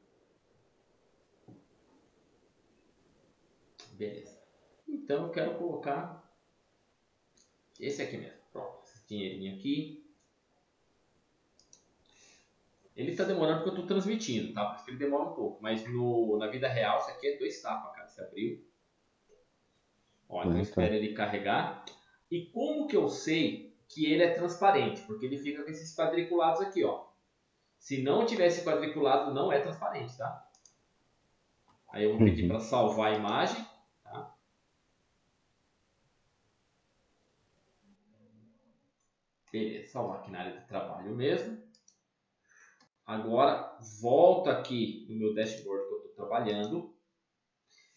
Beleza. Então eu quero colocar esse aqui mesmo. Pronto, esse dinheirinho aqui. Ele está demorando porque eu estou transmitindo, tá? Por isso que ele demora um pouco. Mas na vida real, isso aqui é 2 tapas, cara. Você abriu. Ó, então espera ele carregar. E como que eu sei que ele é transparente? Porque ele fica com esses quadriculados aqui, ó. Se não tivesse quadriculado, não é transparente, tá? Aí eu vou pedir para salvar a imagem, tá? Beleza, salvar aqui na área de trabalho mesmo. Agora, volto aqui no meu dashboard que eu estou trabalhando.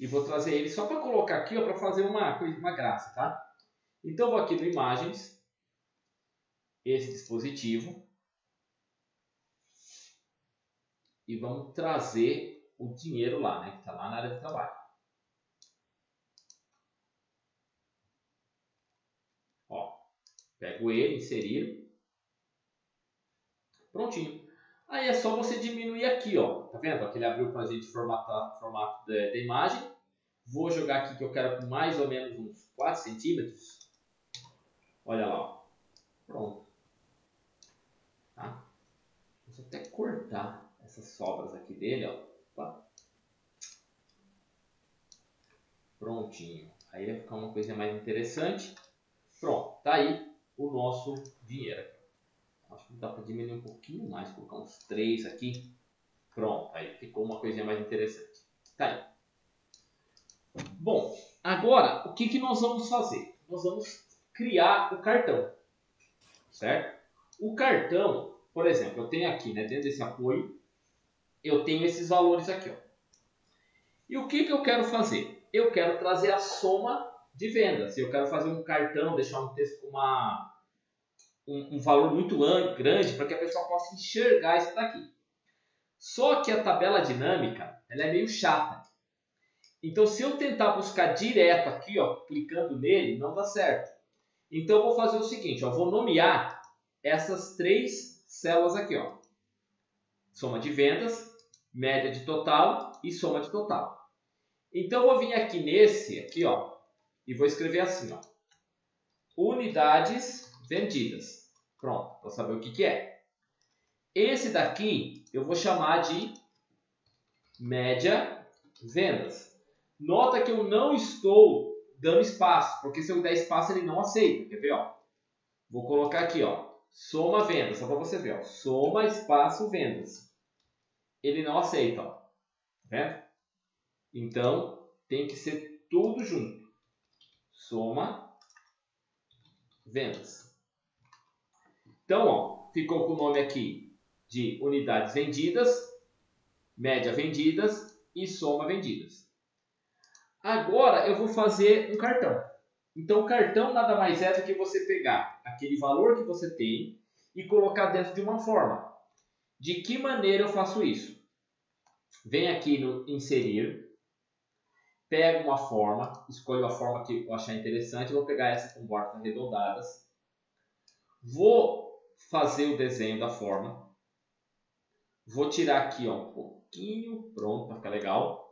E vou trazer ele só para colocar aqui, para fazer uma graça, tá? Então, vou aqui no Imagens, esse dispositivo. E vamos trazer o dinheiro lá, né? Que está lá na área de trabalho. Ó, pego ele, inserir. Prontinho. Aí é só você diminuir aqui, ó. Tá vendo? Aqui ele abriu para a gente formatar o formato da imagem. Vou jogar aqui que eu quero com mais ou menos uns 4 centímetros. Olha lá, ó. Pronto. Tá? Vou até cortar essas sobras aqui dele, ó. Opa. Prontinho. Aí vai ficar uma coisa mais interessante. Pronto. Tá aí o nosso dinheiro aqui. Acho que dá para diminuir um pouquinho mais. Colocar uns 3 aqui. Pronto. Aí ficou uma coisinha mais interessante. Tá aí. Bom, agora o que nós vamos fazer? Nós vamos criar o cartão. Certo? O cartão, por exemplo, eu tenho aqui, né, dentro desse apoio, eu tenho esses valores aqui. Ó. E o que eu quero fazer? eu quero trazer a soma de vendas. Eu quero fazer um cartão, deixar um texto com um valor muito grande para que a pessoa possa enxergar isso daqui. Só que a tabela dinâmica ela é meio chata. Então, se eu tentar buscar direto aqui, ó, clicando nele, não dá certo. Então, eu vou fazer o seguinte, ó, vou nomear essas 3 células aqui, ó. Soma de vendas, média de total e soma de total. Então, eu vou vir aqui nesse, aqui, ó, e vou escrever assim, ó. Unidades vendidas. Pronto, para saber o que é. Esse daqui, eu vou chamar de média vendas. Nota que eu não estou dando espaço, porque se eu der espaço ele não aceita. Quer ver? Ó? Vou colocar aqui, ó, soma vendas, só para você ver. Ó, soma espaço vendas. Ele não aceita. Ó. Tá vendo? Então, tem que ser tudo junto. Soma vendas. Então, ó, ficou com o nome aqui de unidades vendidas, média vendidas e soma vendidas. Agora eu vou fazer um cartão. Então o cartão nada mais é do que você pegar aquele valor que você tem e colocar dentro de uma forma. De que maneira eu faço isso? Vem aqui no inserir, pego uma forma, escolho a forma que eu achar interessante, eu vou pegar essa com bordas arredondadas, vou fazer o desenho da forma, vou tirar aqui ó, um pouquinho, pronto, para ficar legal.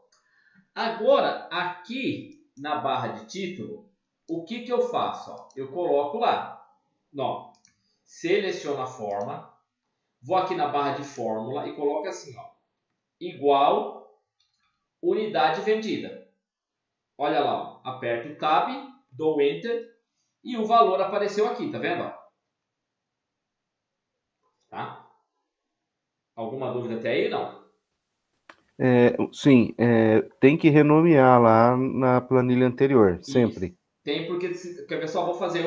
Agora aqui na barra de título, o que eu faço? Ó? Eu coloco lá, ó, seleciono a forma, vou aqui na barra de fórmula e coloco assim, ó, igual unidade vendida. Olha lá, ó, aperto o Tab, dou Enter e o valor apareceu aqui, tá vendo? Tá? Alguma dúvida até aí? Não? Sim, tem que renomear lá na planilha anterior, sempre. Isso. Tem porque, quer ver só, vou fazer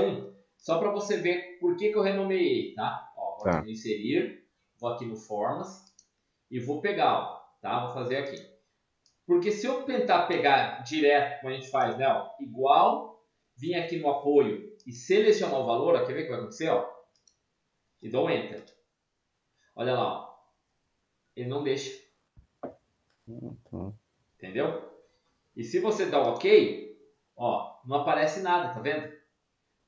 só para você ver por que eu renomeei, tá? Ó, vou aqui no inserir, vou aqui no formas e vou pegar, ó, tá? Vou fazer aqui. Porque se eu tentar pegar direto, como a gente faz, né? Ó, igual, vir aqui no apoio e selecionar o valor, ó, quer ver o que vai acontecer? Ó, e dou um Enter. Olha lá, ó, ele não deixa. Entendeu? E se você dá o OK, ó, não aparece nada, tá vendo?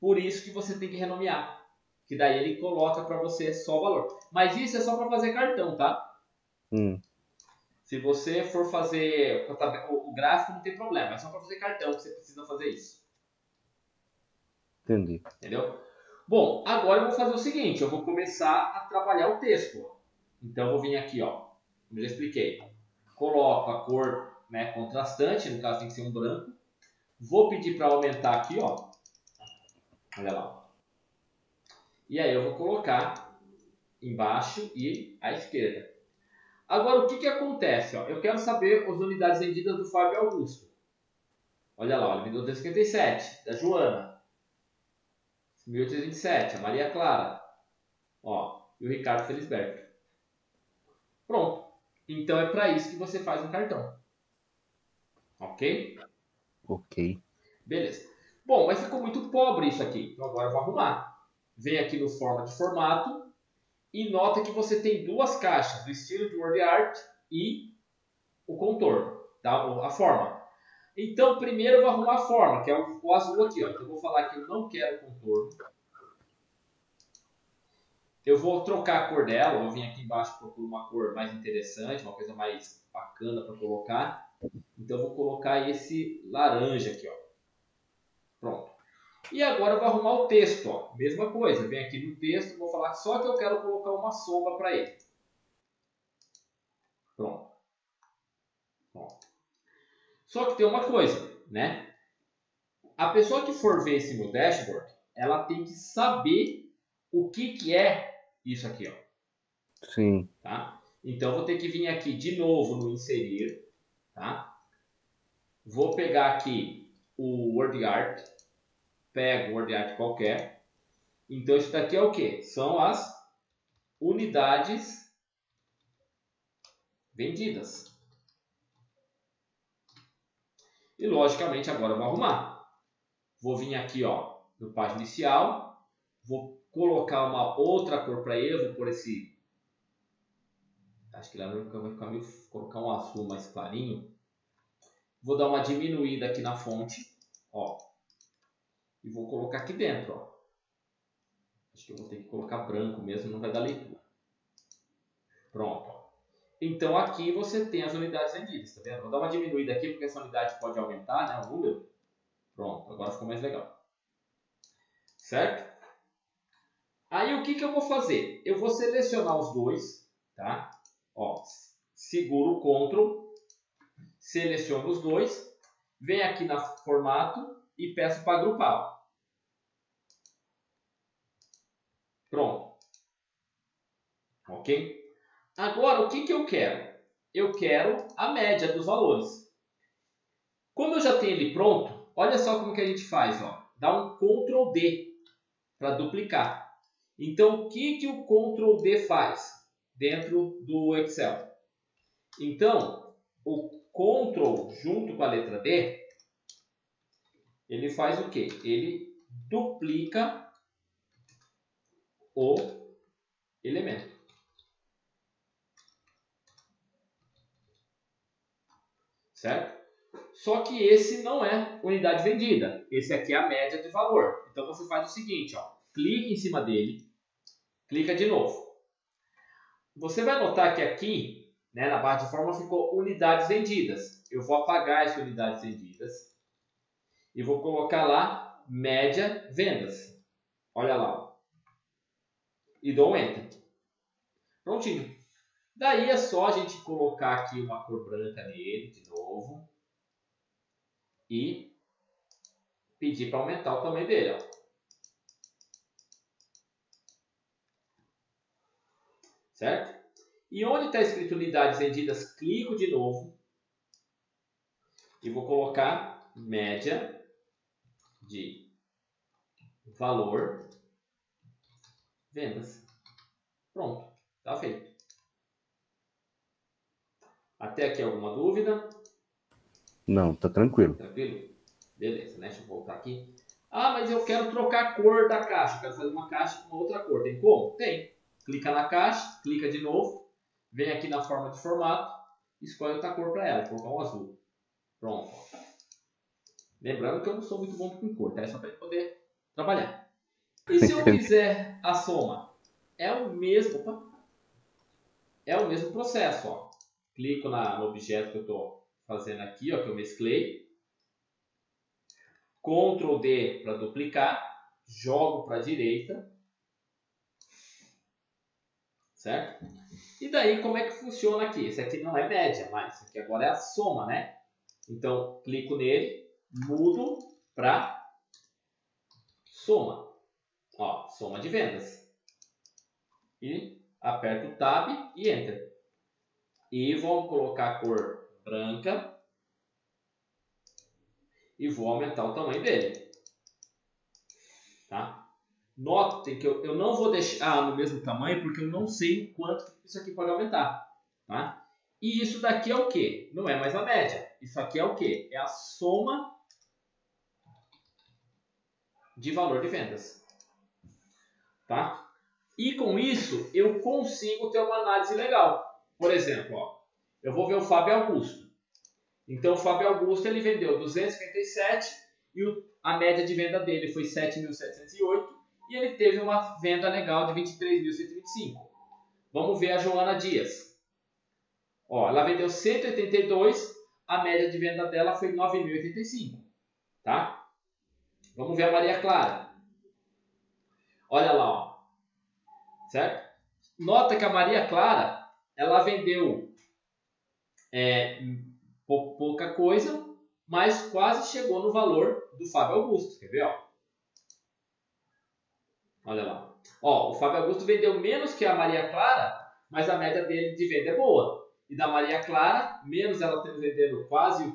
Por isso que você tem que renomear. Que daí ele coloca para você só o valor. Mas isso é só para fazer cartão, tá? Se você for fazer o gráfico, não tem problema. É só para fazer cartão que você precisa fazer isso. Entendi. Entendeu? Bom, agora eu vou fazer o seguinte. Eu vou começar a trabalhar o texto. Então eu vou vir aqui, ó. Como eu já expliquei. Coloco a cor, né, contrastante. No caso tem que ser um branco. Vou pedir para aumentar aqui, ó. Olha lá. E aí eu vou colocar embaixo e à esquerda. Agora, o que acontece? Ó? Eu quero saber as unidades vendidas do Fábio Augusto. Olha lá, ele vendeu 257. Da Joana, 1827. A Maria Clara. Ó, e o Ricardo Felisberto. Pronto. Então, é para isso que você faz um cartão. Ok? Ok. Beleza. Bom, mas ficou muito pobre isso aqui. Então, agora eu vou arrumar. Vem aqui no forma de formato. E nota que você tem 2 caixas, o estilo de word art e o contorno, tá? A forma. Então, primeiro eu vou arrumar a forma, que é o azul aqui. Ó. Então, eu vou falar que eu não quero contorno. Eu vou trocar a cor dela, vou vir aqui embaixo e procurar uma cor mais interessante, uma coisa mais bacana para colocar. Então, eu vou colocar esse laranja aqui, ó. Pronto. E agora eu vou arrumar o texto, ó. Mesma coisa, vem aqui no texto, vou falar só que eu quero colocar uma sombra para ele. Pronto. Pronto. Só que tem uma coisa, né? A pessoa que for ver esse meu dashboard, ela tem que saber o que é isso aqui, ó. Sim. Tá? Então, eu vou ter que vir aqui de novo no inserir, tá? Vou pegar aqui o word art, pego o word art qualquer. Então, isso daqui é o que? São as unidades vendidas. E logicamente agora eu vou arrumar. Vou vir aqui, ó, no página inicial, vou colocar uma outra cor para ele, vou pôr esse, acho que lá vai ficar meio, colocar um azul mais clarinho. Vou dar uma diminuída aqui na fonte, ó, e vou colocar aqui dentro, ó. Acho que eu vou ter que colocar branco mesmo, não vai dar leitura. Pronto, ó. Então aqui você tem as unidades vendidas, tá vendo? Vou dar uma diminuída aqui porque essa unidade pode aumentar, né, o número. Pronto, agora ficou mais legal. Certo? Aí o que eu vou fazer? Eu vou selecionar os dois, tá? Ó, seguro o Ctrl, seleciono os dois, venho aqui na formato e peço para agrupar. Pronto. Ok? Agora, o que eu quero? Eu quero a média dos valores. Como eu já tenho ele pronto, olha só como que a gente faz. Ó. Dá um Ctrl D para duplicar. Então, o que o Ctrl D faz dentro do Excel? Então, o Ctrl junto com a letra D, ele faz o quê? Ele duplica o elemento. Certo? Só que esse não é unidade vendida. Esse aqui é a média de valor. Então você faz o seguinte, ó, clica em cima dele, clica de novo. Você vai notar que aqui, né, na barra de forma ficou unidades vendidas. Eu vou apagar essas unidades vendidas e vou colocar lá média vendas. Olha lá. Ó. E dou um Enter. Prontinho. Daí é só a gente colocar aqui uma cor branca nele de novo. E pedir para aumentar o tamanho dele. Ó. Certo? E onde está escrito unidades vendidas, clico de novo. E vou colocar média de valor vendas. Pronto. Está feito. Até aqui alguma dúvida? Não, tá tranquilo. Tranquilo? Beleza, né? Deixa eu voltar aqui. Ah, mas eu quero trocar a cor da caixa. Eu quero fazer uma caixa com outra cor. Tem como? Tem. Clica na caixa, clica de novo. Vem aqui na forma de formato. Escolhe outra cor para ela. Vou colocar um azul. Pronto. Lembrando que eu não sou muito bom com cor, tá? É só para poder trabalhar. E se eu fizer a soma? É o mesmo processo. Ó. Clico no objeto que eu estou fazendo aqui, ó, que eu mesclei. Ctrl D para duplicar. Jogo para a direita. Certo? E daí, como é que funciona aqui? Esse aqui não é média, mas esse aqui agora é a soma, né? Então, clico nele, mudo para soma. Ó, soma de vendas. E aperto o Tab e Enter. E vou colocar a cor branca. E vou aumentar o tamanho dele. Tá? Notem que eu não vou deixar no mesmo tamanho, porque eu não sei quanto isso aqui pode aumentar. Tá? E isso daqui é o quê? Não é mais a média. Isso aqui é o quê? É a soma de valor de vendas. Tá? E com isso, eu consigo ter uma análise legal. Por exemplo, ó, eu vou ver o Fábio Augusto. Então, o Fábio Augusto ele vendeu 257 e a média de venda dele foi 7.708 e ele teve uma venda legal de 23.125. Vamos ver a Joana Dias. Ó, ela vendeu 182, a média de venda dela foi 9.085. Tá? Vamos ver a Maria Clara. Olha lá, ó. Certo? Nota que a Maria Clara, ela vendeu pouca coisa, mas quase chegou no valor do Fábio Augusto. Quer ver? Ó? Olha lá. Ó, o Fábio Augusto vendeu menos que a Maria Clara, mas a média dele de venda é boa. E da Maria Clara, menos ela tendo vendendo quase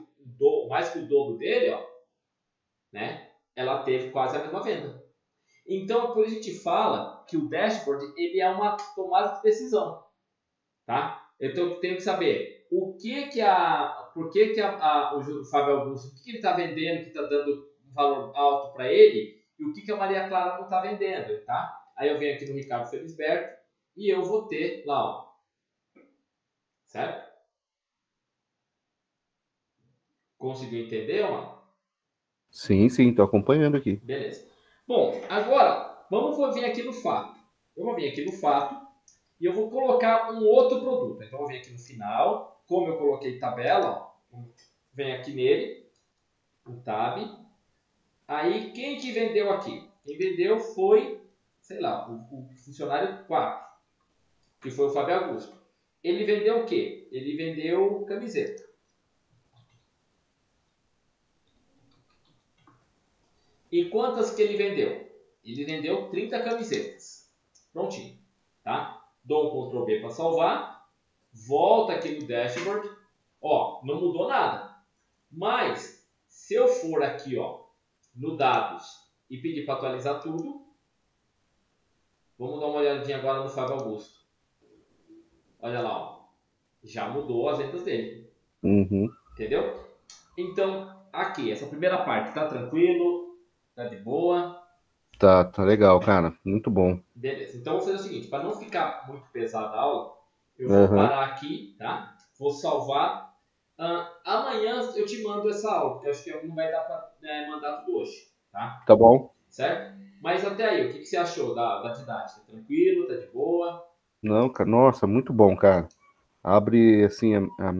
mais que o dobro dele, ó, né? Ela teve quase a mesma venda. Então, por isso a gente fala que o dashboard ele é uma tomada de decisão. Tá? Eu tenho que saber por que o Fábio Augusto, o que ele está vendendo, que está dando um valor alto para ele, e o que a Maria Clara não está vendendo, tá? Aí eu venho aqui no Ricardo Felisberto e eu vou ter lá, ó, certo? Conseguiu entender, mano? Sim, estou acompanhando aqui. Beleza. Bom, agora, vamos vir aqui no fato. Eu vou vir aqui no fato e eu vou colocar um outro produto. Então, eu vou vir aqui no final, como eu coloquei tabela, ó, vem aqui nele, o tab. Aí, quem que vendeu aqui? Quem vendeu foi, sei lá, o funcionário 4, que foi o Fábio Augusto. Ele vendeu o quê? Ele vendeu camiseta. E quantas que ele vendeu? Ele vendeu 30 camisetas. Prontinho, tá? Dou um Ctrl B para salvar. Volta aqui no dashboard. Ó, não mudou nada. Mas, se eu for aqui, ó, no dados e pedir para atualizar tudo, vamos dar uma olhadinha agora no Fábio Augusto. Olha lá, ó. Já mudou as vendas dele. Uhum. Entendeu? Então, aqui, essa primeira parte, tá tranquilo? Tá de boa? Tá legal, cara. Muito bom. Beleza. Então, eu vou fazer o seguinte, para não ficar muito pesada a aula, eu vou parar aqui, tá? Vou salvar. Amanhã eu te mando essa aula, porque eu acho que não vai dar para mandar tudo hoje, tá? Tá bom. Certo? Mas até aí, o que você achou da didática? Tranquilo? Tá de boa? Não, cara, nossa, muito bom, cara. Abre, assim, a mente.